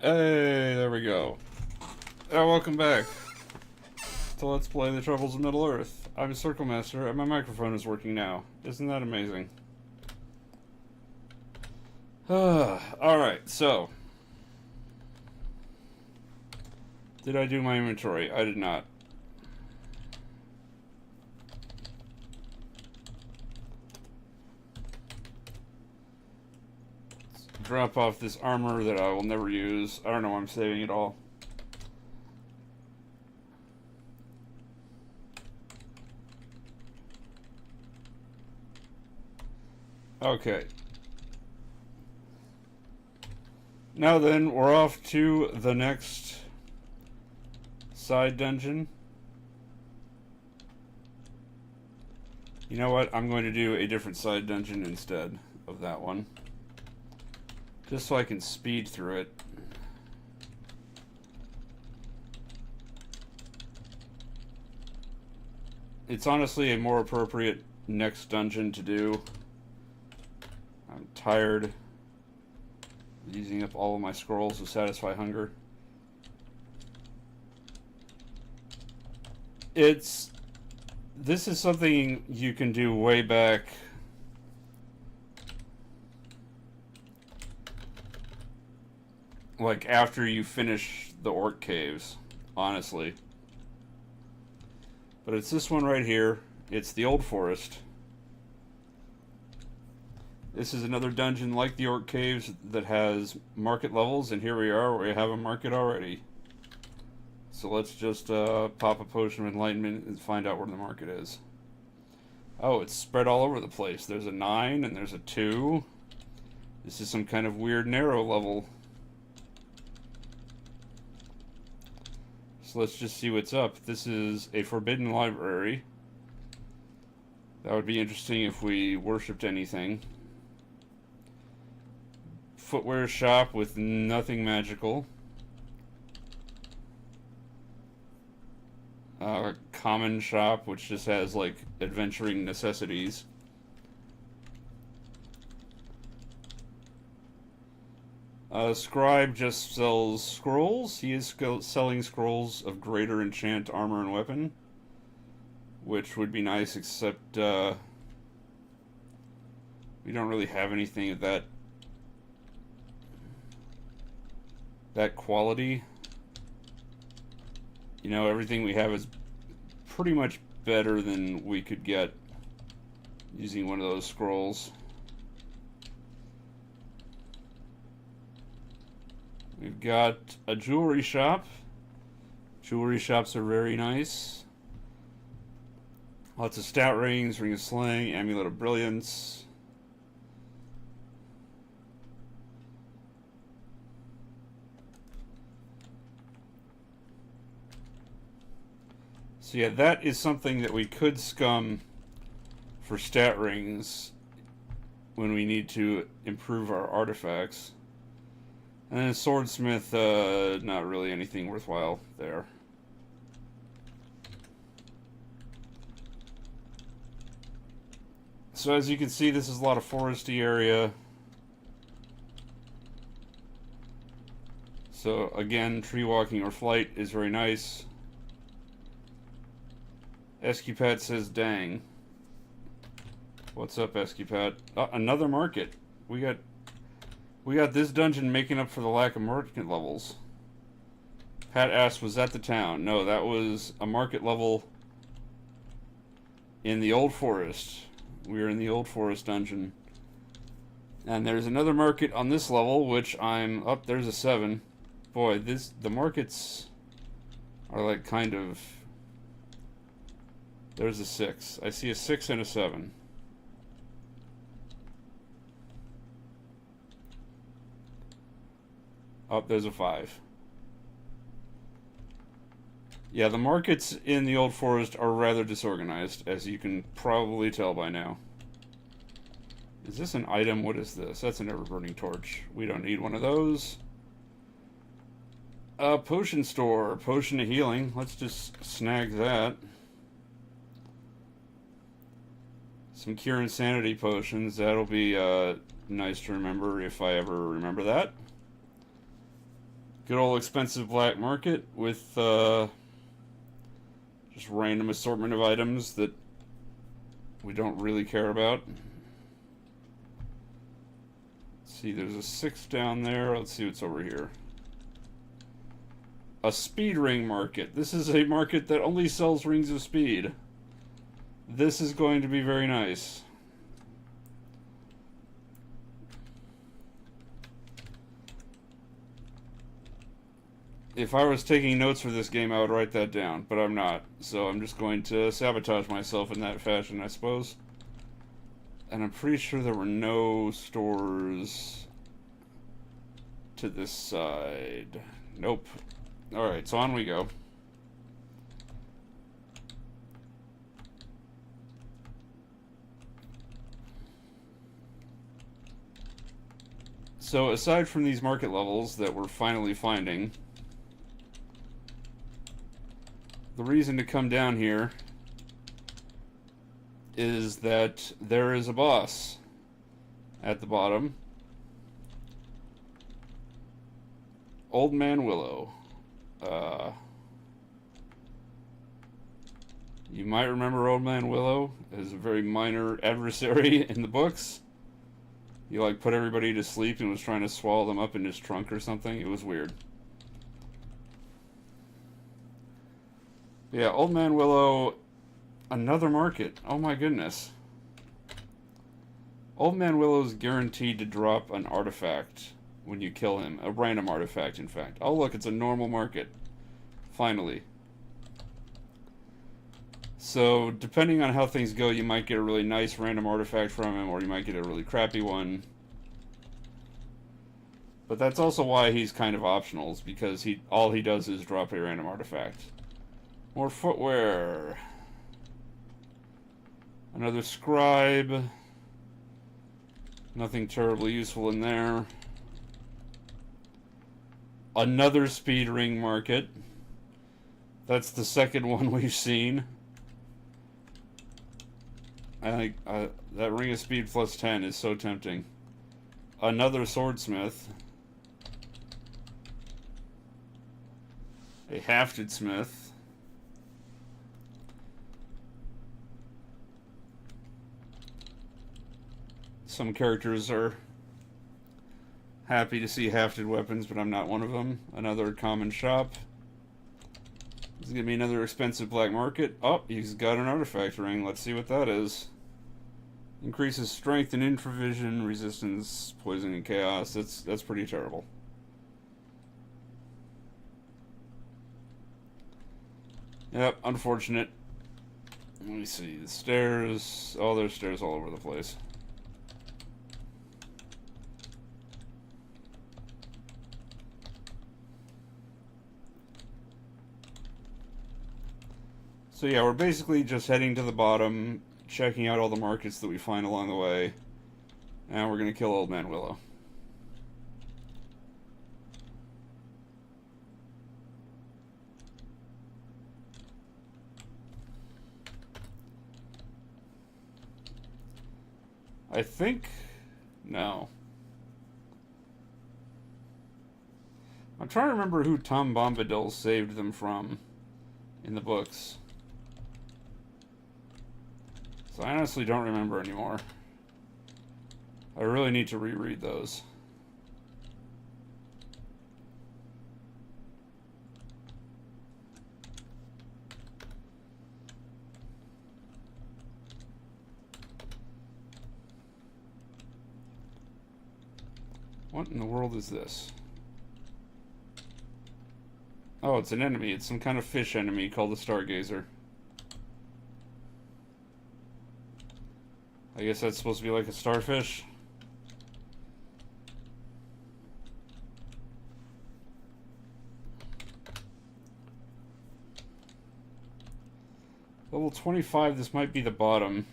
Hey, there we go. Welcome back to Let's Play The Troubles of Middle Earth. I'm Circle Master, and my microphone is working now. Isn't that amazing? Alright, so. Did I do my inventory? I did not. Drop off this armor that I will never use. I don't know why I'm saving it all. Okay. Now then, we're off to the next side dungeon. You know what? I'm going to do a different side dungeon instead of that one. Just so I can speed through it. It's honestly a more appropriate next dungeon to do. I'm tired of using up all of my scrolls to satisfy hunger. This is something you can do way back. Like after you finish the orc caves, honestly. But it's this one right here. It's the Old Forest. This is another dungeon like the orc caves that has market levels, and here we are, we have a market already. So let's just pop a potion of enlightenment and find out where the market is. Oh, it's spread all over the place. There's a 9 and there's a 2. This is some kind of weird narrow level. So let's just see what's up. This is a forbidden library. That would be interesting if we worshipped anything. Footwear shop with nothing magical. Common shop which just has like adventuring necessities. Scribe just sells scrolls. He is selling scrolls of greater enchant armor and weapon, which would be nice, except we don't really have anything of that quality. You know, everything we have is pretty much better than we could get using one of those scrolls. We've got a jewelry shop. Jewelry shops are very nice. Lots of stout rings, ring of sling, amulet of brilliance. So yeah, that is something that we could scum for stat rings when we need to improve our artifacts. And then swordsmith, not really anything worthwhile there. So as you can see, this is a lot of foresty area. So again, tree walking or flight is very nice. Escupat says, dang. What's up, Escupat? Another market. We got this dungeon making up for the lack of market levels. Pat asked, was that the town? No, that was a market level in the Old Forest. We are in the Old Forest dungeon. And there's another market on this level, which I'm up. There's a 7. Boy, the markets are like kind of. There's a 6. I see a 6 and a 7. Oh, there's a 5. Yeah, the markets in the Old Forest are rather disorganized, as you can probably tell by now. Is this an item? What is this? That's an ever-burning torch. We don't need one of those. Potion store. Potion of healing. Let's just snag that. Some cure insanity potions. That'll be nice to remember if I ever remember that. Good old expensive black market with just random assortment of items that we don't really care about. Let's see, there's a 6 down there. Let's see what's over here. A speed ring market. This is a market that only sells rings of speed. This is going to be very nice. If I was taking notes for this game, I would write that down, but I'm not. So I'm just going to sabotage myself in that fashion, I suppose. And I'm pretty sure there were no stores to this side. Nope. Alright, so on we go. So aside from these market levels that we're finally finding, the reason to come down here is that there is a boss at the bottom. Old Man Willow. You might remember Old Man Willow as a very minor adversary in the books. He like put everybody to sleep and was trying to swallow them up in his trunk or something. It was weird. Yeah, Old Man Willow, another market. Oh my goodness. Old Man Willow's guaranteed to drop an artifact when you kill him. A random artifact, in fact. Oh look, it's a normal market. Finally. So, depending on how things go, you might get a really nice random artifact from him, or you might get a really crappy one. But that's also why he's kind of optional, is because all he does is drop a random artifact. More footwear. Another scribe. Nothing terribly useful in there. Another speed ring market. That's the second one we've seen. I think that ring of speed plus 10 is so tempting. Another swordsmith. A hafted smith. Some characters are happy to see hafted weapons, but I'm not one of them. Another common shop. This is going to be another expensive black market. Oh, he's got an artifact ring. Let's see what that is. Increases strength and infravision, resistance, poison, and chaos. That's pretty terrible. Yep, unfortunate. Let me see. The stairs. Oh, there's stairs all over the place. So yeah, we're basically just heading to the bottom, checking out all the markets that we find along the way, and we're gonna kill Old Man Willow. I think... no. I'm trying to remember who Tom Bombadil saved them from in the books. So I honestly don't remember anymore. I really need to reread those. What in the world is this? Oh, it's an enemy. It's some kind of fish enemy called the Stargazer. I guess that's supposed to be like a starfish. Level 25, this might be the bottom.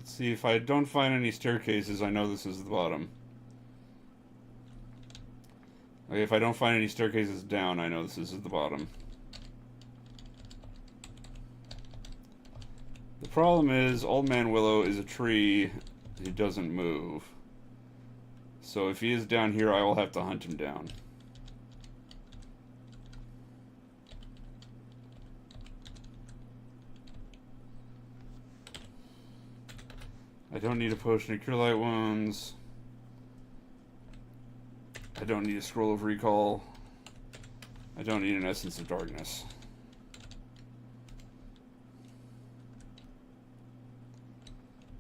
Let's see, if I don't find any staircases, I know this is the bottom. Okay, if I don't find any staircases down, I know this is the bottom. The problem is, Old Man Willow is a tree who doesn't move. So if he is down here, I will have to hunt him down. I don't need a potion of cure light wounds. I don't need a scroll of recall. I don't need an essence of darkness.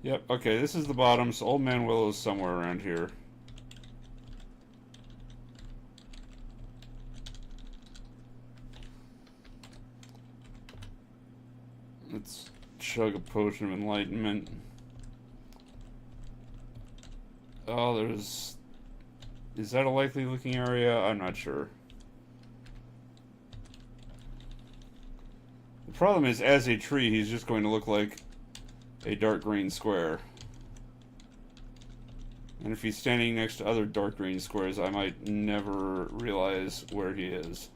Yep, okay, this is the bottom, so Old Man Willow is somewhere around here. Let's chug a potion of enlightenment. Oh, there's... Is that a likely looking area? I'm not sure. The problem is, as a tree, he's just going to look like a dark green square. And if he's standing next to other dark green squares, I might never realize where he is.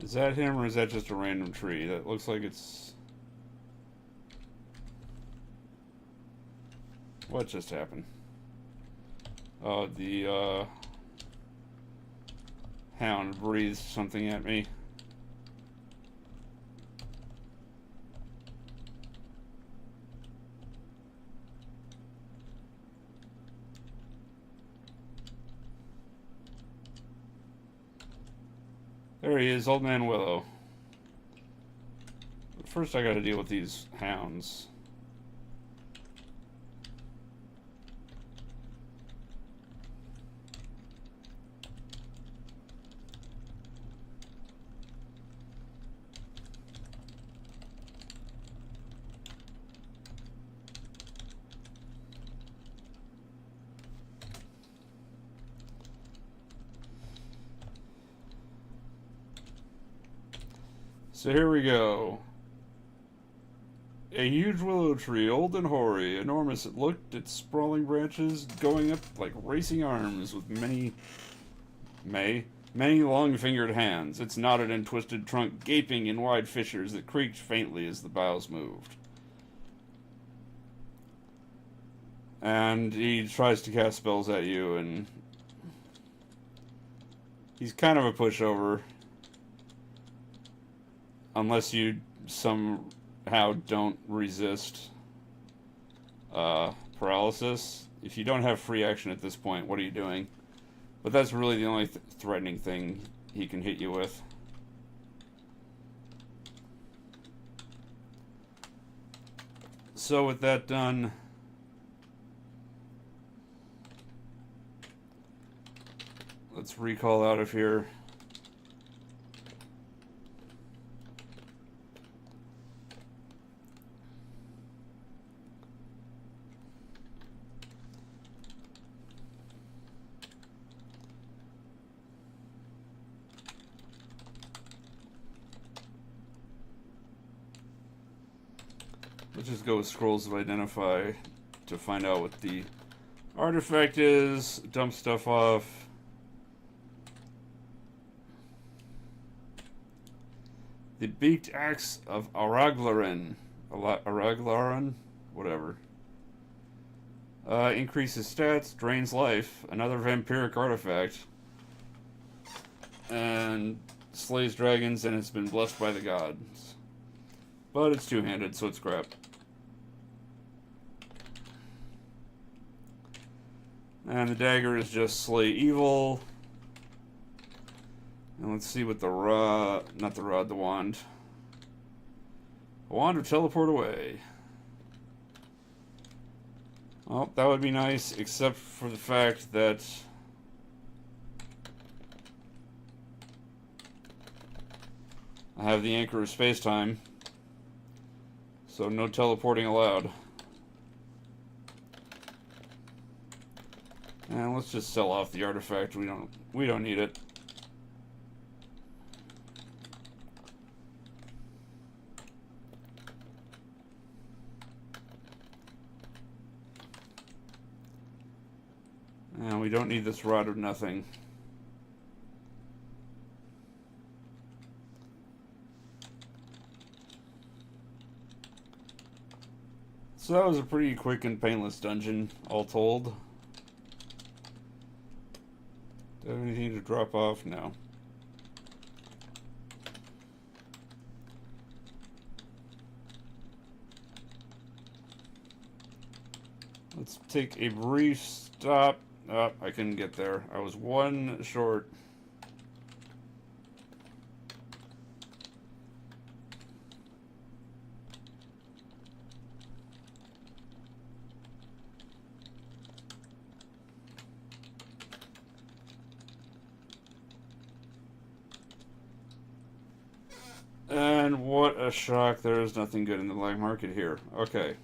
Is that him, or is that just a random tree? That looks like it's... What just happened? Oh, the, hound breathed something at me. There he is, Old Man Willow. But first I gotta deal with these hounds. So here we go. A huge willow tree, old and hoary, enormous. It looked, its sprawling branches going up like racing arms with many long-fingered hands. Its knotted and twisted trunk gaping in wide fissures that creaked faintly as the boughs moved. And he tries to cast spells at you, and he's kind of a pushover. Unless you somehow don't resist paralysis. If you don't have free action at this point, what are you doing? But that's really the only threatening thing he can hit you with. So with that done, let's recall out of here. Let's just go with Scrolls of Identify to find out what the artifact is, dump stuff off. The Beaked Axe of Araglaran. Araglaran? Whatever. Increases stats, drains life, another vampiric artifact. And slays dragons, and it's been blessed by the gods. But it's two-handed, so it's crap. And the dagger is just slay evil. And let's see what the the wand. A wand would teleport away. Well, that would be nice, except for the fact that I have the anchor of space-time, so no teleporting allowed. And let's just sell off the artifact. We don't need it. And we don't need this rod of nothing. So that was a pretty quick and painless dungeon, all told. Do I have anything to drop off? No. Let's take a brief stop. Oh, I couldn't get there. I was one short. And what a shock. There is nothing good in the black market here. Okay.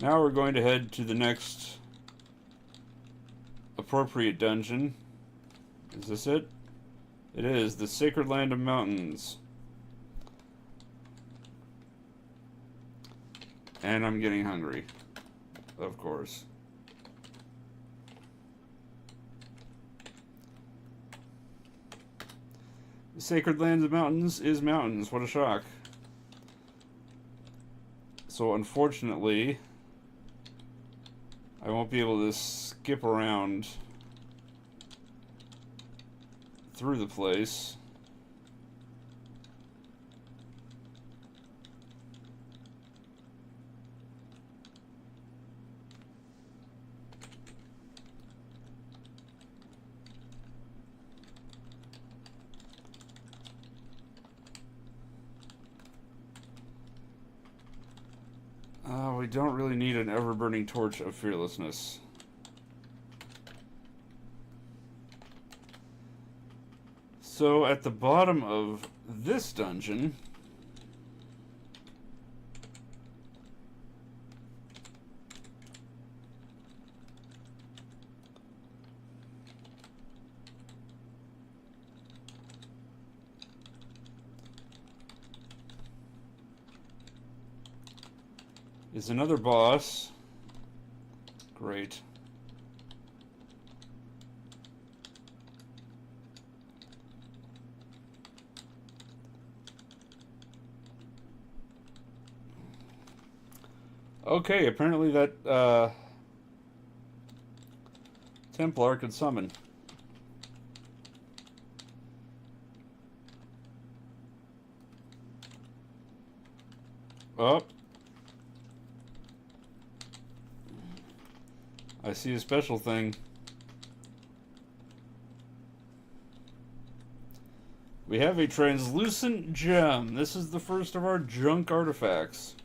Now we're going to head to the next appropriate dungeon. Is this it? It is. The Sacred Land of Mountains. And I'm getting hungry. Of course. The Sacred Land of Mountains is mountains. What a shock. So unfortunately, I won't be able to skip around through the place. We don't really need an ever-burning torch of fearlessness. So at the bottom of this dungeon is another boss. Great. Okay, apparently that Templar could summon. Oh. I see a special thing. We have a translucent gem. This is the first of our junk artifacts.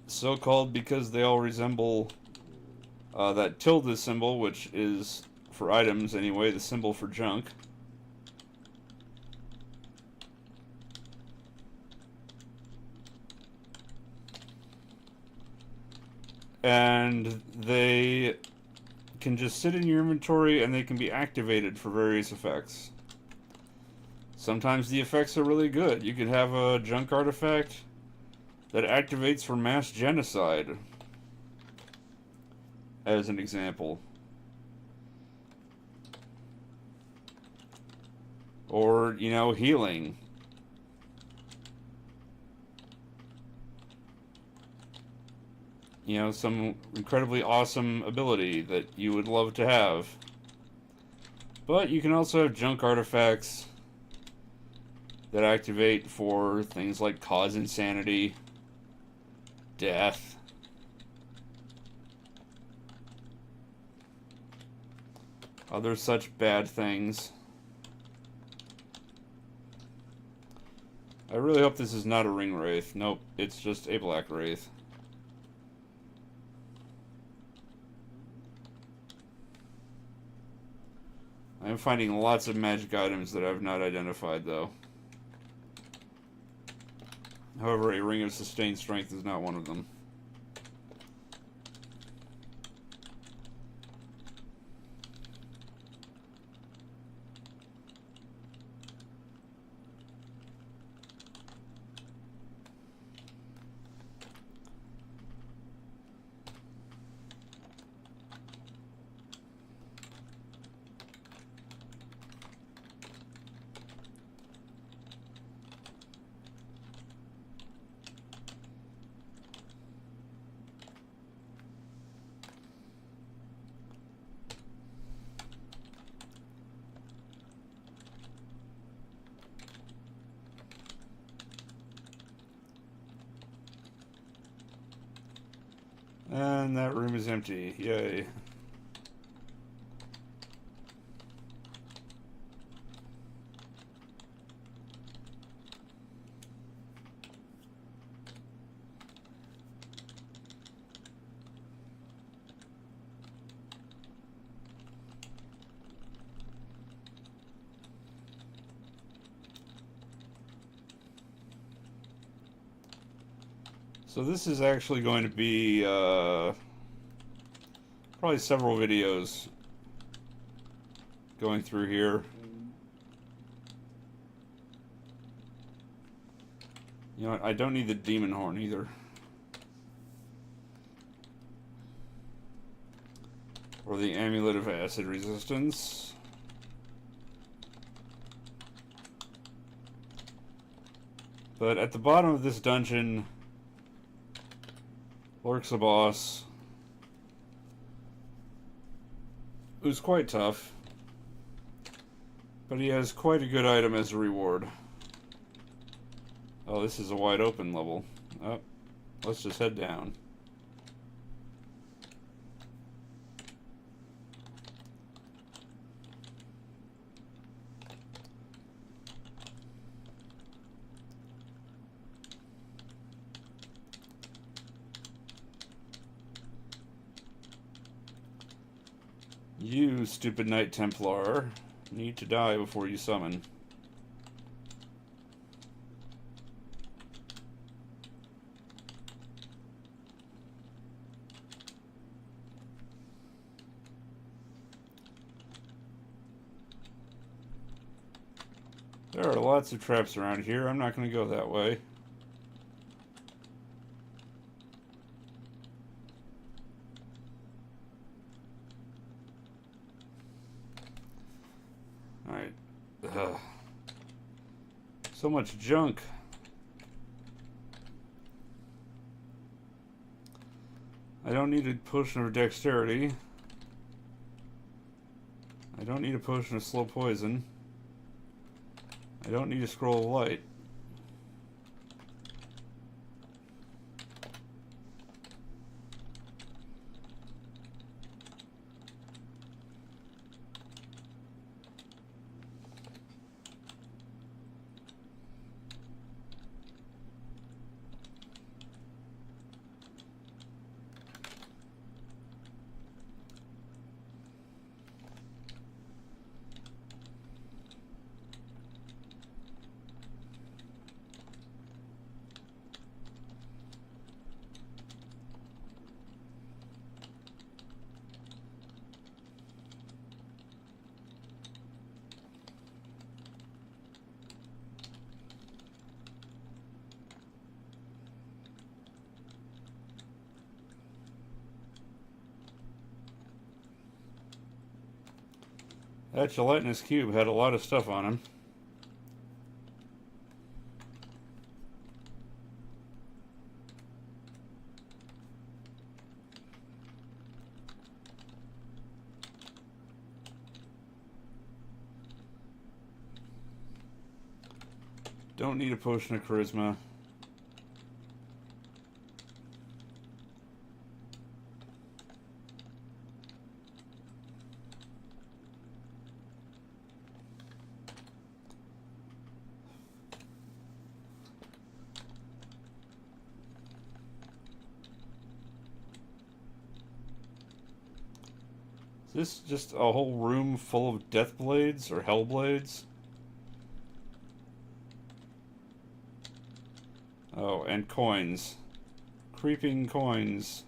So called because they all resemble that tilde symbol, which is, for items anyway, the symbol for junk. And they can just sit in your inventory and they can be activated for various effects. Sometimes the effects are really good. You could have a junk artifact that activates for mass genocide, as an example. Or, you know, healing. You know, some incredibly awesome ability that you would love to have. But you can also have junk artifacts that activate for things like cause insanity, death, other such bad things. I really hope this is not a ring wraith. Nope, it's just a black wraith. I am finding lots of magic items that I've not identified, though. However, a ring of sustained strength is not one of them. And that room is empty. Yay. So this is actually going to be probably several videos going through here. You know what? I don't need the demon horn either. Or the amulet of acid resistance. But at the bottom of this dungeon lurks a boss who's quite tough, but he has quite a good item as a reward. Oh, this is a wide open level. Oh, let's just head down. You, stupid Knight Templar, need to die before you summon. There are lots of traps around here. I'm not going to go that way. Alright. So much junk. I don't need a potion of dexterity. I don't need a potion of slow poison. I don't need a scroll of light. That gelatinous cube had a lot of stuff on him. Don't need a potion of charisma. Is this just a whole room full of death blades or hell blades? Oh, and coins. Creeping coins.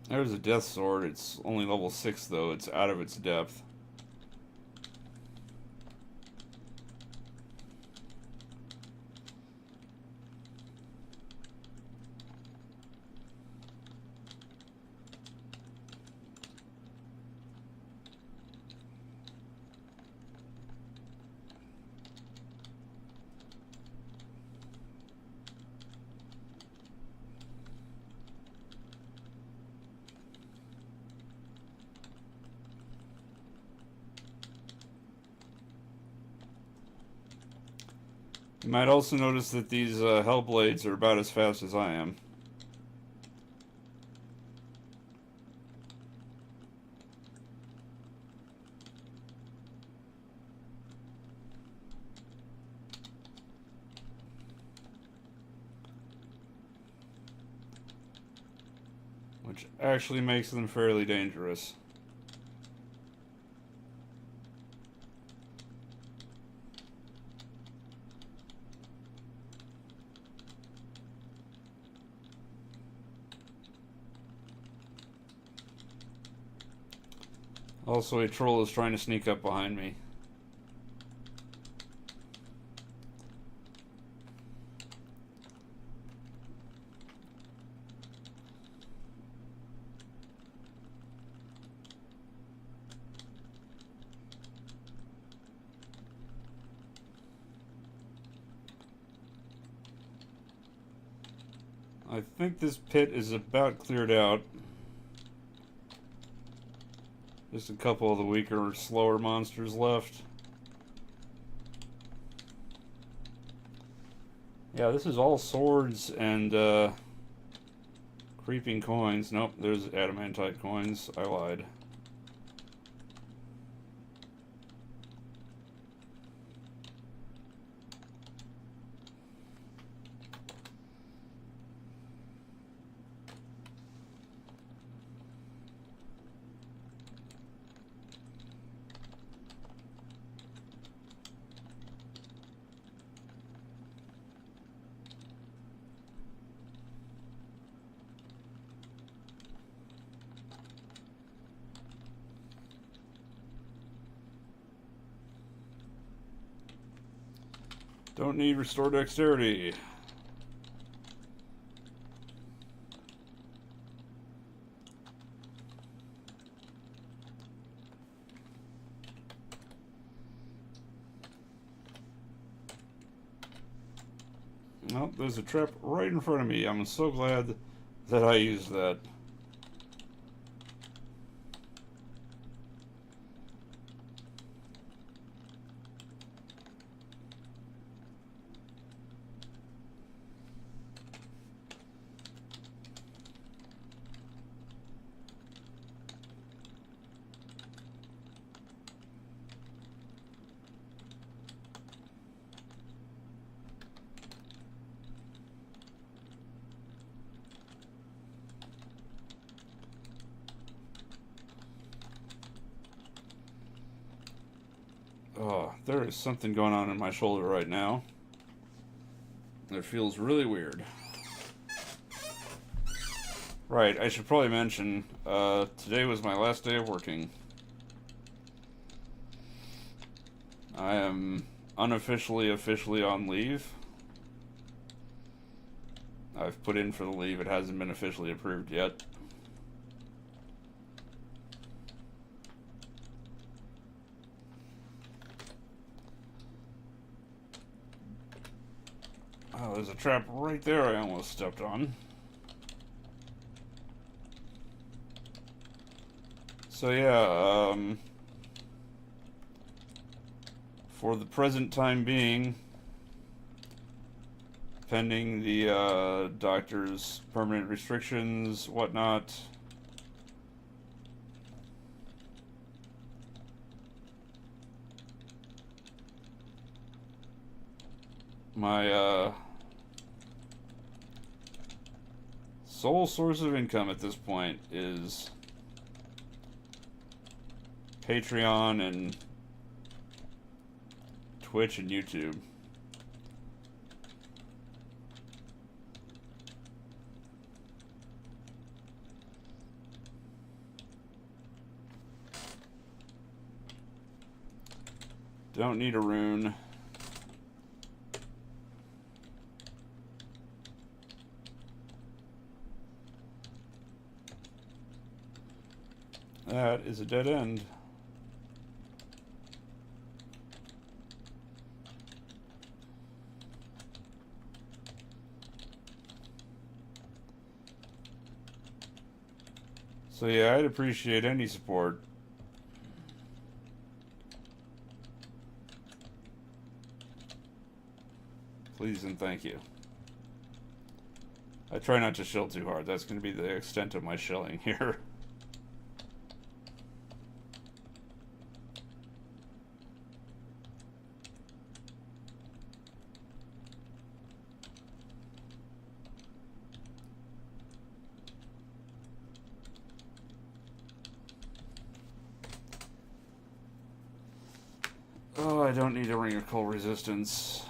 There's a death sword. It's only level 6 though. It's out of its depth. You might also notice that these Hellblades are about as fast as I am. Which actually makes them fairly dangerous. Also, a troll is trying to sneak up behind me. I think this pit is about cleared out. Just a couple of the weaker, slower monsters left. Yeah, this is all swords and creeping coins. Nope, there's adamantite coins. I lied. Don't need restore dexterity. Well, there's a trap right in front of me. I'm so glad that I used that. Oh, there is something going on in my shoulder right now. It feels really weird. Right, I should probably mention, today was my last day of working. I am officially on leave. I've put in for the leave. It hasn't been officially approved yet. Oh, there's a trap right there I almost stepped on. So yeah, for the present time being, pending the doctor's permanent restrictions, whatnot, my sole source of income at this point is Patreon and Twitch and YouTube. Don't need a rune. That is a dead end. So yeah, I'd appreciate any support. Please and thank you. I try not to shill too hard. That's going to be the extent of my shilling here. Oh, I don't need a ring of cold resistance.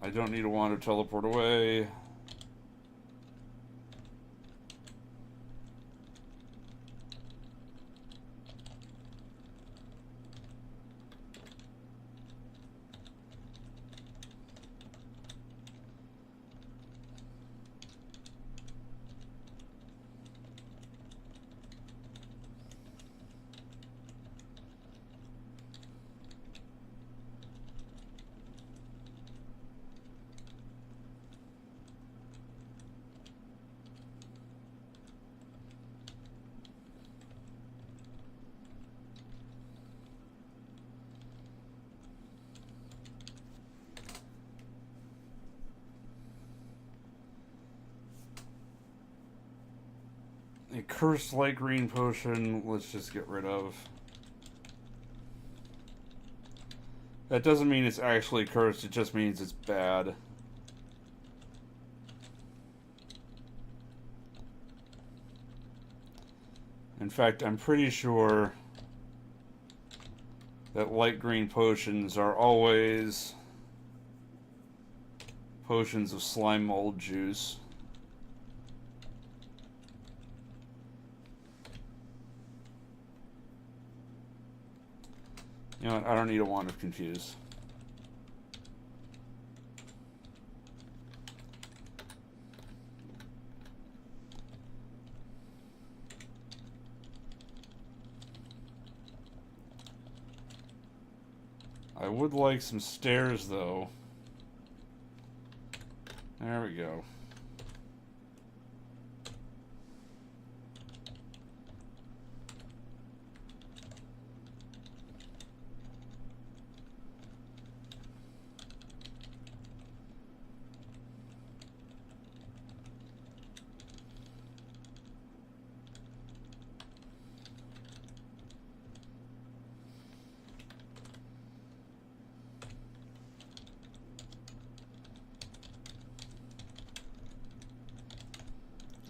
I don't need a wand to teleport away. A cursed light green potion, let's just get rid of. That doesn't mean it's actually cursed, it just means it's bad. In fact, I'm pretty sure that light green potions are always potions of slime mold juice. You know what? I don't need a wand of confuse. I would like some stairs, though. There we go.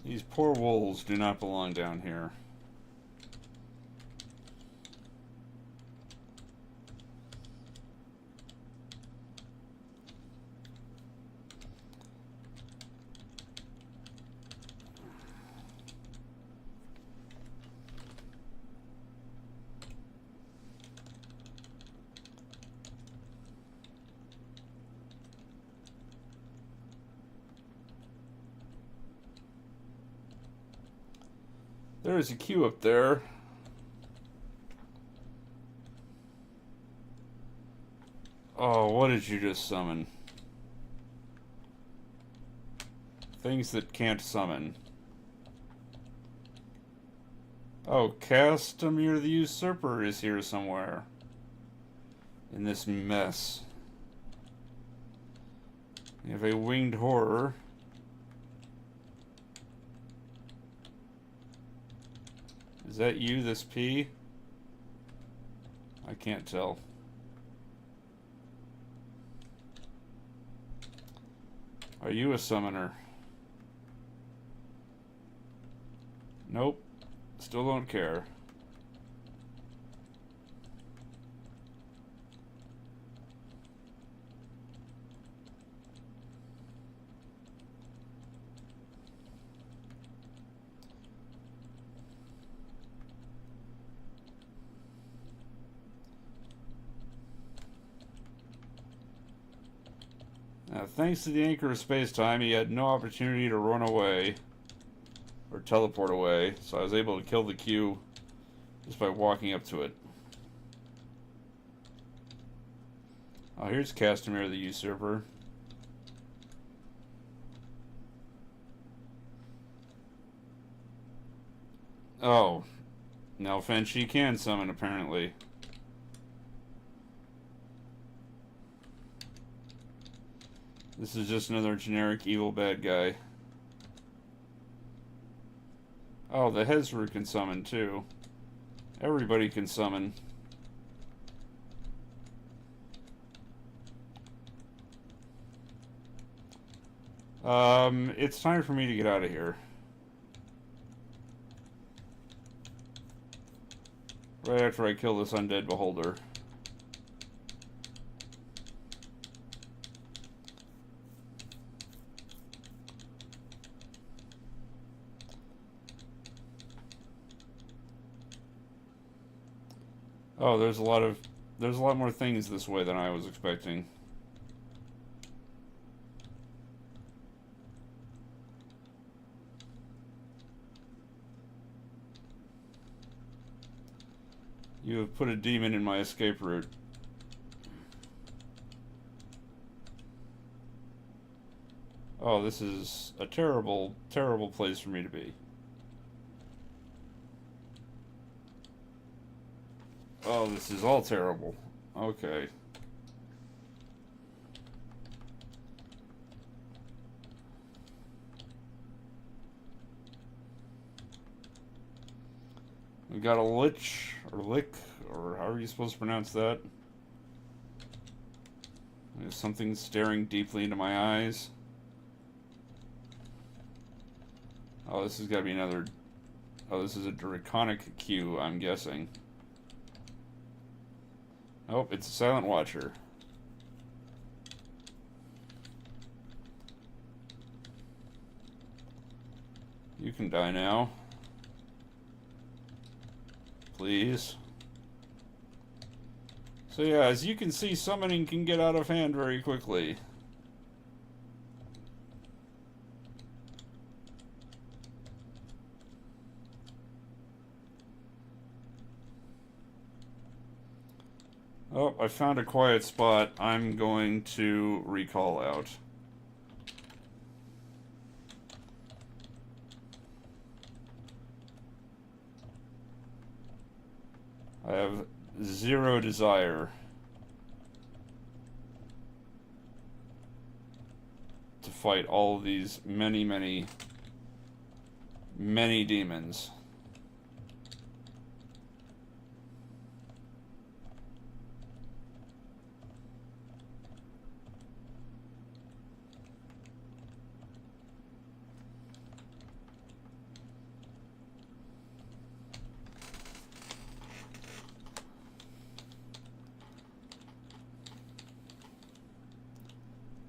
These poor wolves do not belong down here. There's a queue up there. Oh, what did you just summon? Things that can't summon. Oh, Castamir the Usurper is here somewhere. In this mess. We have a winged horror. Is that you, this P? I can't tell. Are you a summoner? Nope. Still don't care. Now, thanks to the anchor of space-time, he had no opportunity to run away or teleport away, so I was able to kill the Q just by walking up to it. Oh, here's Castamir the Usurper. Oh, now Fenshi can summon, apparently. This is just another generic evil bad guy. Oh, the Hezru can summon too. Everybody can summon. It's time for me to get out of here. Right after I kill this undead beholder. Oh, there's a lot more things this way than I was expecting. You have put a demon in my escape route. Oh, this is a terrible, terrible place for me to be. Oh, this is all terrible. Okay. We got a lich, or lick, or however you're supposed to pronounce that. There's something staring deeply into my eyes. Oh, this has got to be another... Oh, this is a draconic Q, I'm guessing. Oh, it's a Silent Watcher. You can die now. Please. So yeah, as you can see, summoning can get out of hand very quickly. Oh, I found a quiet spot. I'm going to recall out. I have zero desire to fight all of these many demons.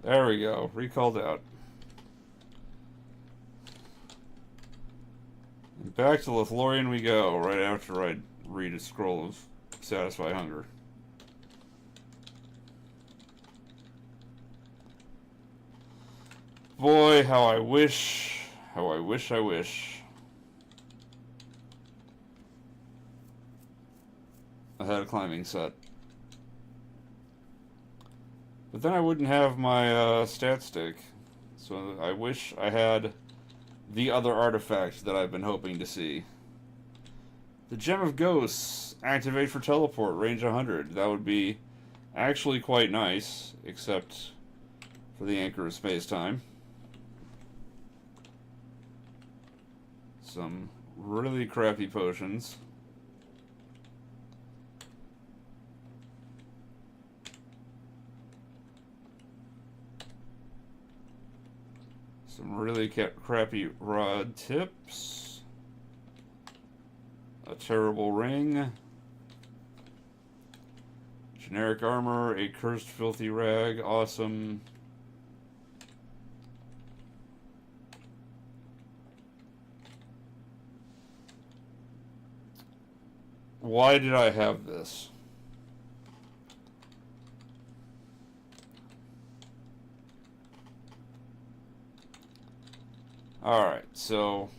There we go. Recalled out. And back to Lothlorien we go, right after I read a scroll of Satisfy Hunger. Boy, how I wish I had a climbing set. But then I wouldn't have my stat stick. So I wish I had the other artifact that I've been hoping to see. The Gem of Ghosts. Activate for teleport. Range 100. That would be actually quite nice. Except for the Anchor of Space-Time. Some really crappy potions. Some really crappy rod tips. A terrible ring. Generic armor. A cursed filthy rag. Awesome. Why did I have this? Alright, so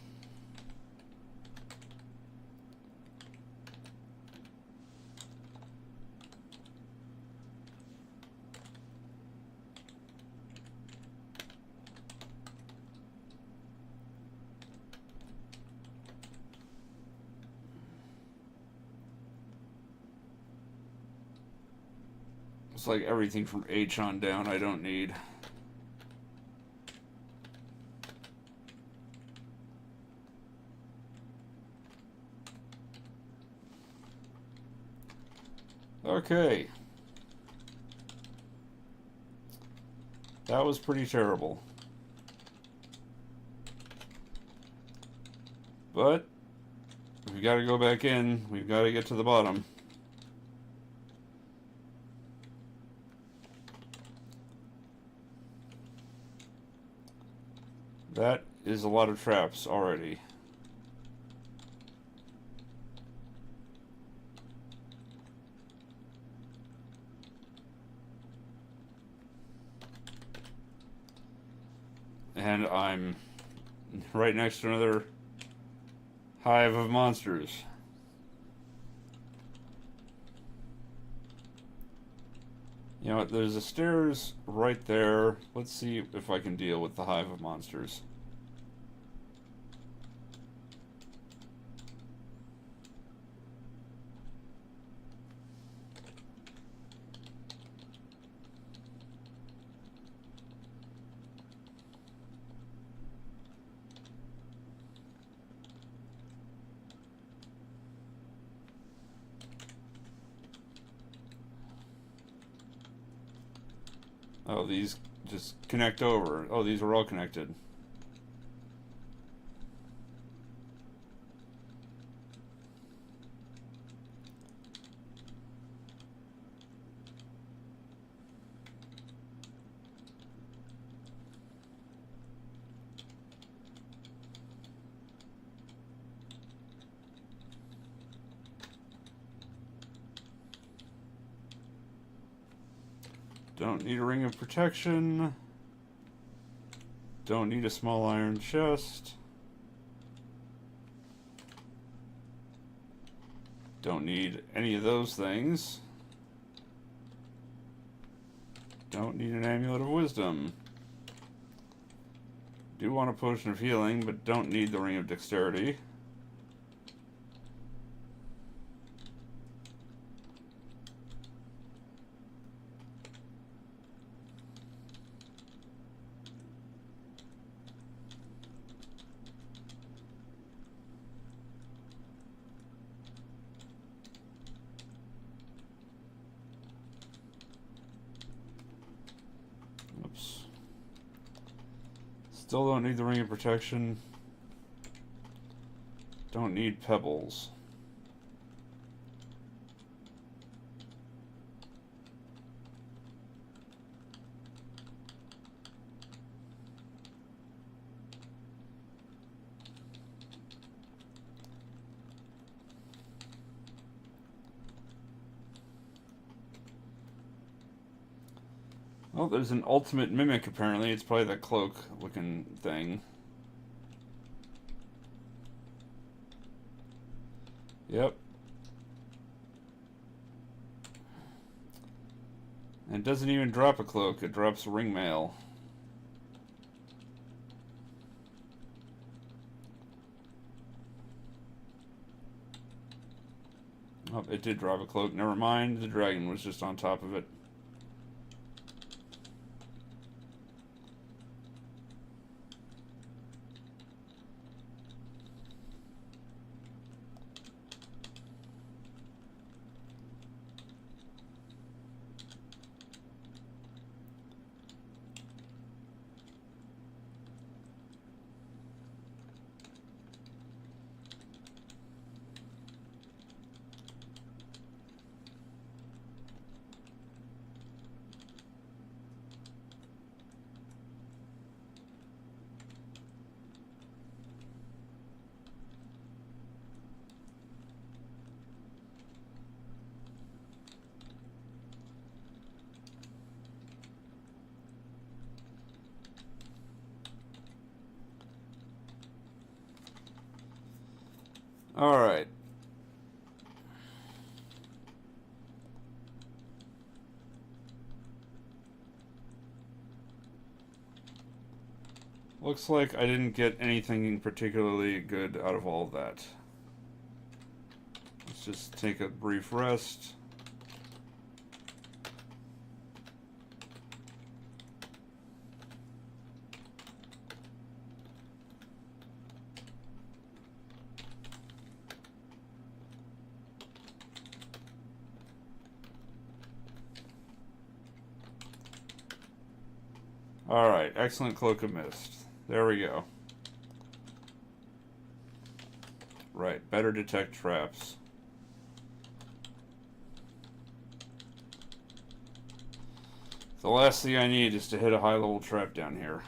it's like everything from H on down I don't need. Okay. That was pretty terrible. But we've got to go back in. We've got to get to the bottom. That is a lot of traps already. And I'm right next to another hive of monsters. You know what, there's a stairs right there. Let's see if I can deal with the hive of monsters. Oh, these just connect over. Oh, these are all connected. Don't need a ring of protection. Don't need a small iron chest. Don't need any of those things. Don't need an amulet of wisdom. Do want a potion of healing, but don't need the ring of dexterity. Oops. Still don't need the ring of protection. Don't need pebbles. Oh, there's an ultimate mimic apparently. It's probably that cloak looking thing. Yep. And it doesn't even drop a cloak, it drops ring mail. Oh, it did drop a cloak. Never mind, the dragon was just on top of it. Alright. Looks like I didn't get anything particularly good out of all of that. Let's just take a brief rest. Alright, excellent Cloak of Mist. There we go. Right, better detect traps. The last thing I need is to hit a high level trap down here.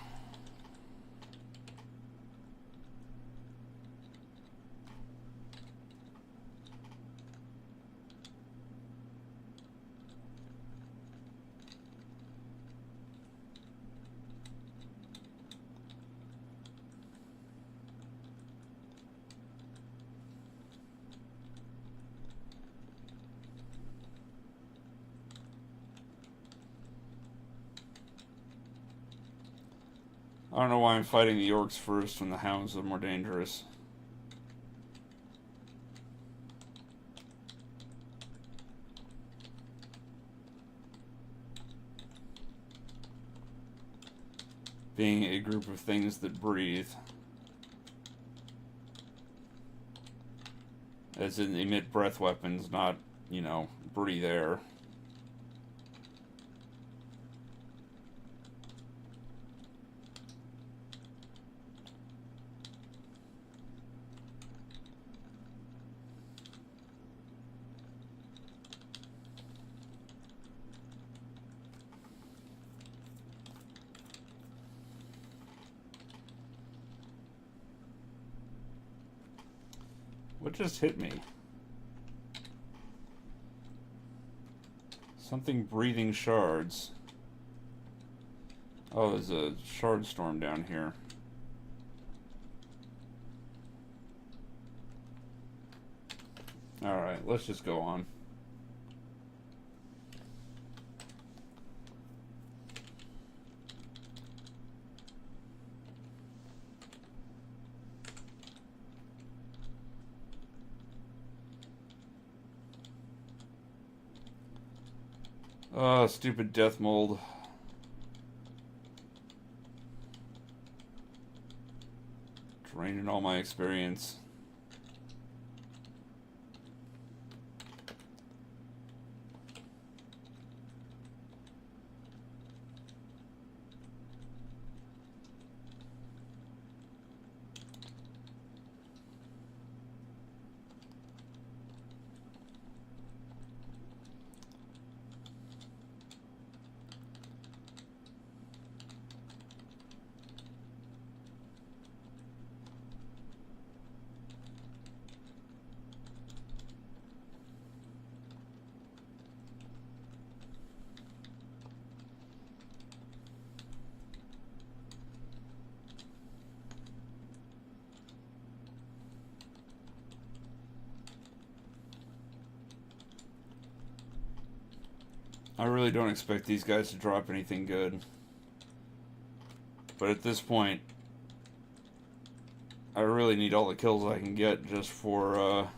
I don't know why I'm fighting the orcs first when the hounds are more dangerous. Being a group of things that breathe. As in emit breath weapons, not, you know, breathe air. What just hit me? Something breathing shards. Oh, there's a shard storm down here. Alright, let's just go on. Oh, stupid death mold. Draining all my experience. I really don't expect these guys to drop anything good. But at this point, I really need all the kills I can get just for,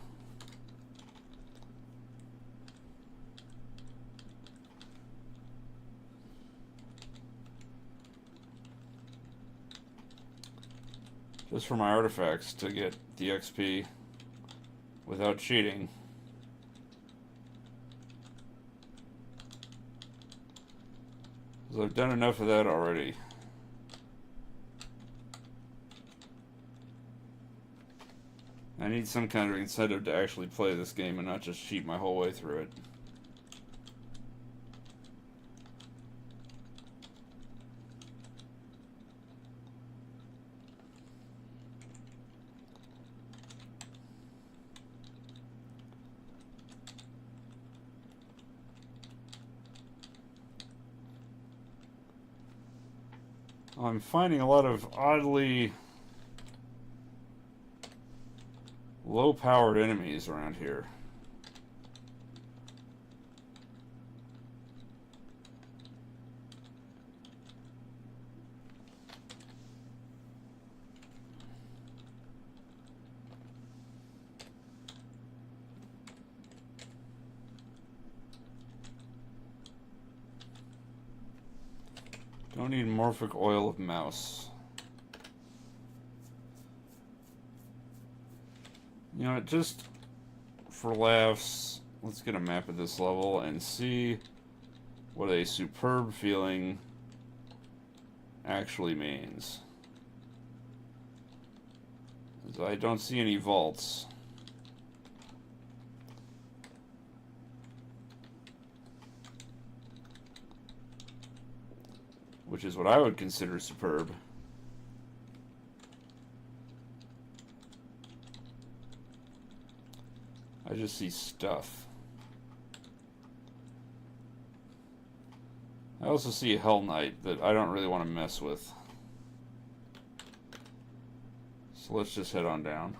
just for my artifacts to get the XP without cheating. Because I've done enough of that already. I need some kind of incentive to actually play this game and not just cheat my whole way through it. I'm finding a lot of oddly low-powered enemies around here. Don't need morphic oil of mouse. You know, just for laughs, let's get a map of this level and see what a superb feeling actually means. I don't see any vaults. Which is what I would consider superb. I just see stuff. I also see a Hell Knight that I don't really want to mess with. So let's just head on down.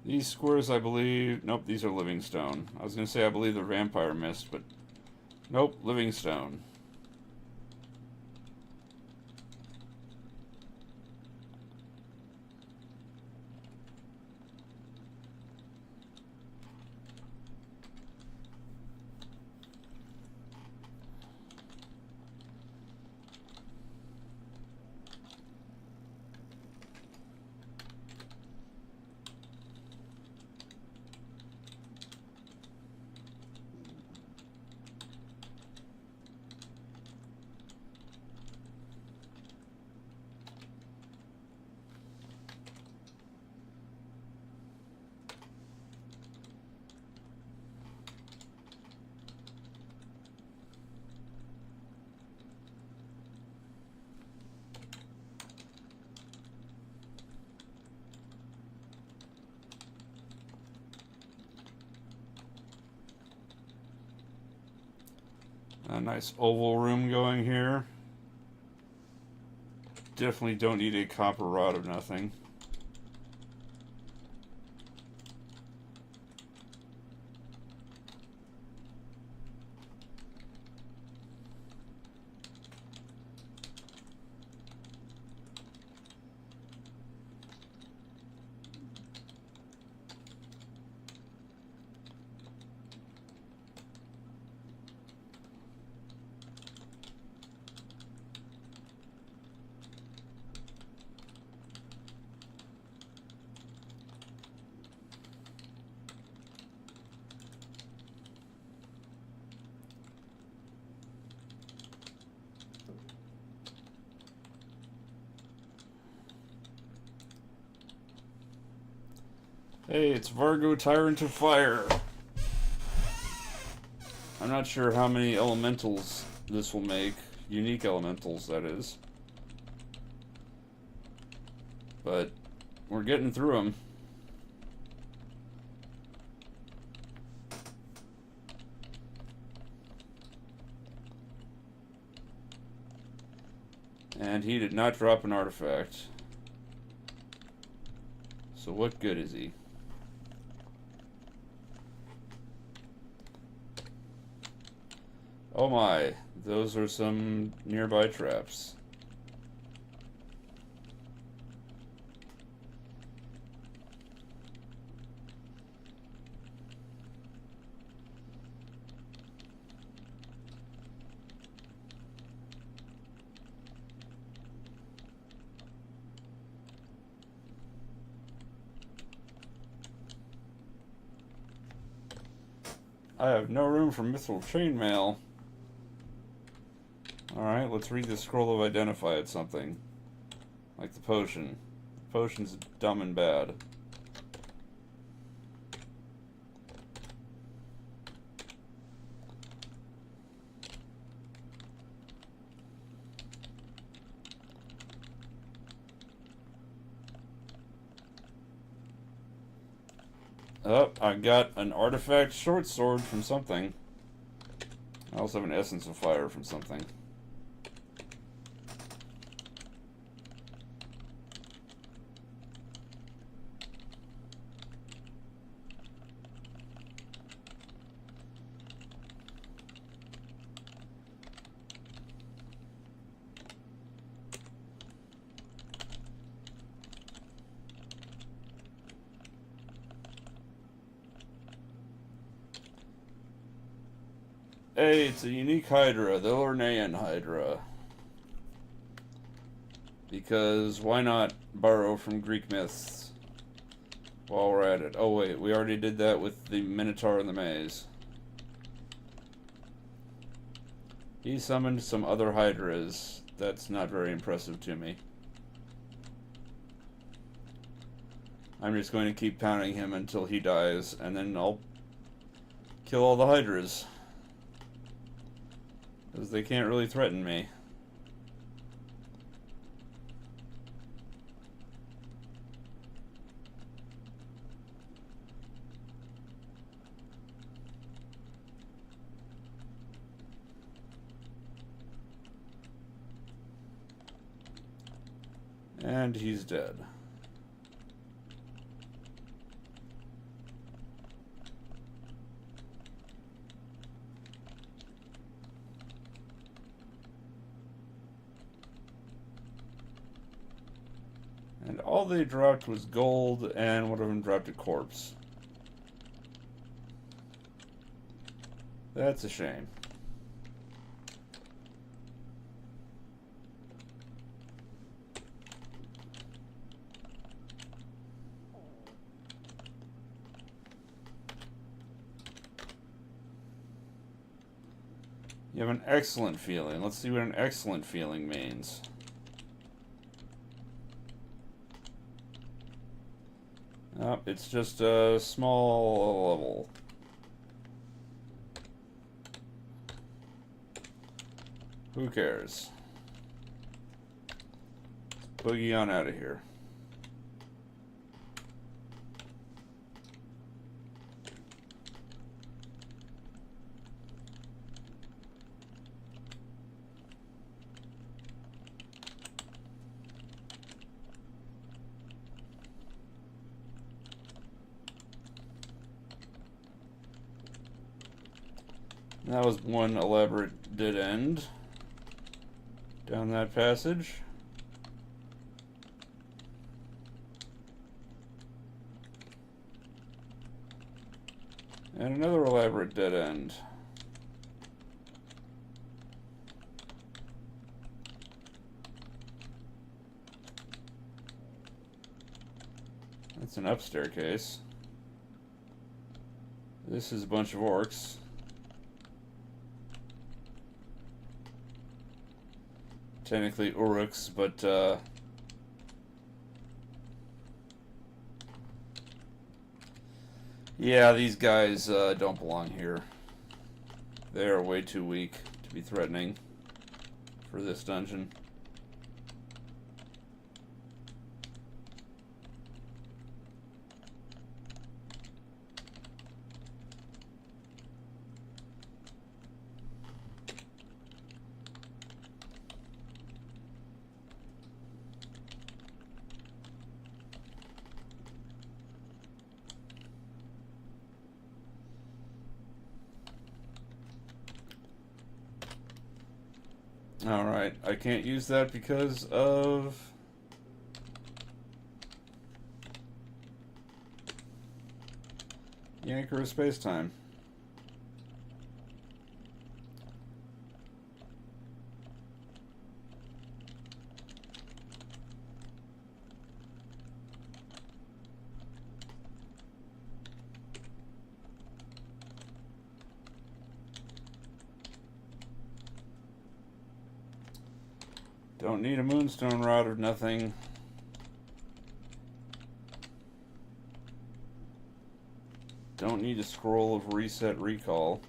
These squares, I believe... Nope, these are living stone. I was going to say I believe they're vampire mist, but... Nope, living stone. A nice oval room going here. Definitely don't need a copper rod of nothing. Hey, it's Vargo, Tyrant of Fire. I'm not sure how many elementals this will make. Unique elementals, that is. But we're getting through them. And he did not drop an artifact. So what good is he? Oh my, those are some nearby traps. I have no room for mithril chainmail. Alright, let's read the scroll of identify it something. Like the potion. The potion's dumb and bad. Oh, I got an artifact short sword from something. I also have an essence of fire from something. Hey, it's a unique Hydra, the Lornean Hydra. Because why not borrow from Greek myths while we're at it? Oh wait, we already did that with the Minotaur in the maze. He summoned some other Hydras. That's not very impressive to me. I'm just going to keep pounding him until he dies, and then I'll kill all the Hydras. Because they can't really threaten me. And he's dead. And all they dropped was gold, and one of them dropped a corpse. That's a shame. You have an excellent feeling. Let's see what an excellent feeling means. Oh, it's just a small level. Who cares? Let's boogie on out of here. That was one elaborate dead end down that passage. And another elaborate dead end. That's an up staircase. This is a bunch of orcs. Technically Uruks, but yeah, these guys don't belong here. They are way too weak to be threatening for this dungeon. Alright, I can't use that because of... the anchor of space-time. Don't need a moonstone rod or nothing. Don't need a scroll of reset recall.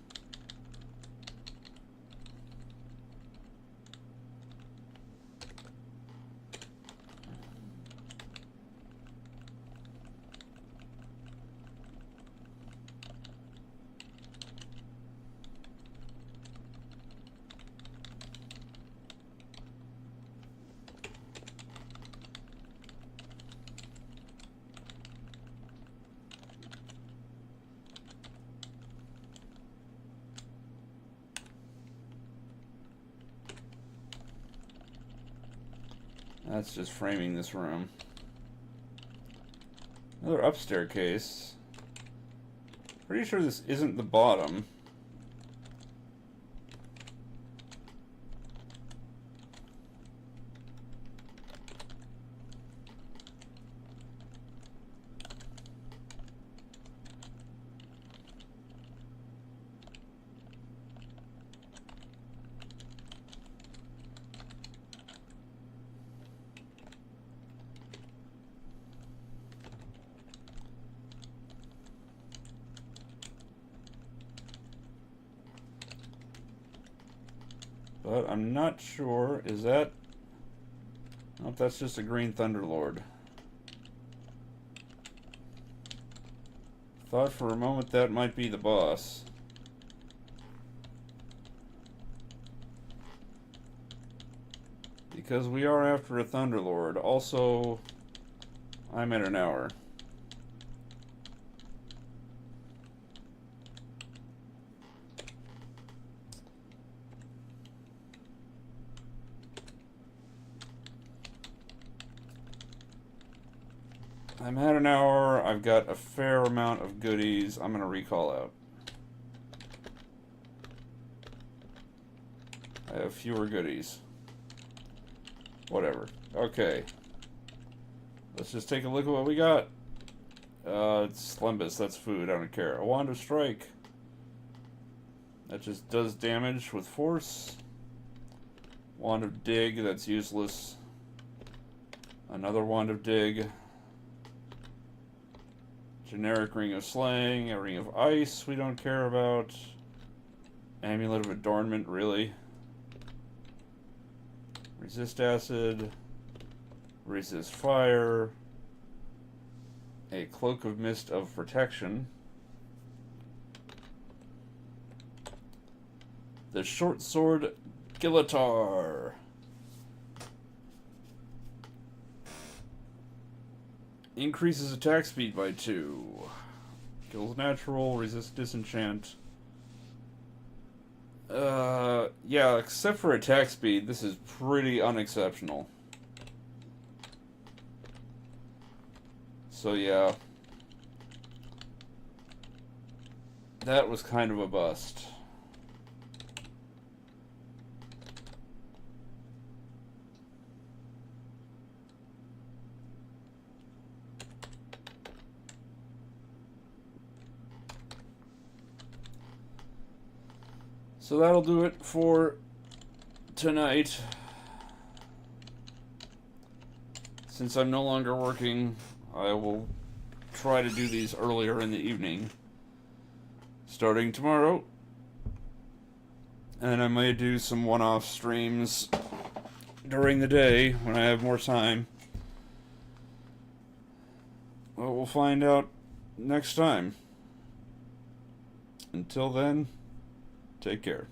That's just framing this room. Another upstairs case. Pretty sure this isn't the bottom. But I'm not sure. Is that... nope, that's just a green Thunderlord. Thought for a moment that might be the boss. Because we are after a Thunderlord. Also, I'm at an hour. I'm at an hour. I've got a fair amount of goodies. I'm going to recall out. I have fewer goodies. Whatever. Okay. Let's just take a look at what we got. It's Slumbus. That's food. I don't care. A Wand of Strike. That just does damage with force. Wand of Dig. That's useless. Another Wand of Dig. Generic Ring of Slaying, a Ring of Ice we don't care about. Amulet of Adornment, really. Resist Acid. Resist Fire. A Cloak of Mist of Protection. The Short Sword Gilatar. Increases attack speed by 2. Kills natural, resist disenchant. Yeah, except for attack speed, this is pretty unexceptional. So yeah. That was kind of a bust. So that'll do it for tonight. Since I'm no longer working, I will try to do these earlier in the evening, starting tomorrow. And I may do some one-off streams during the day when I have more time. Well, we'll find out next time. Until then, take care.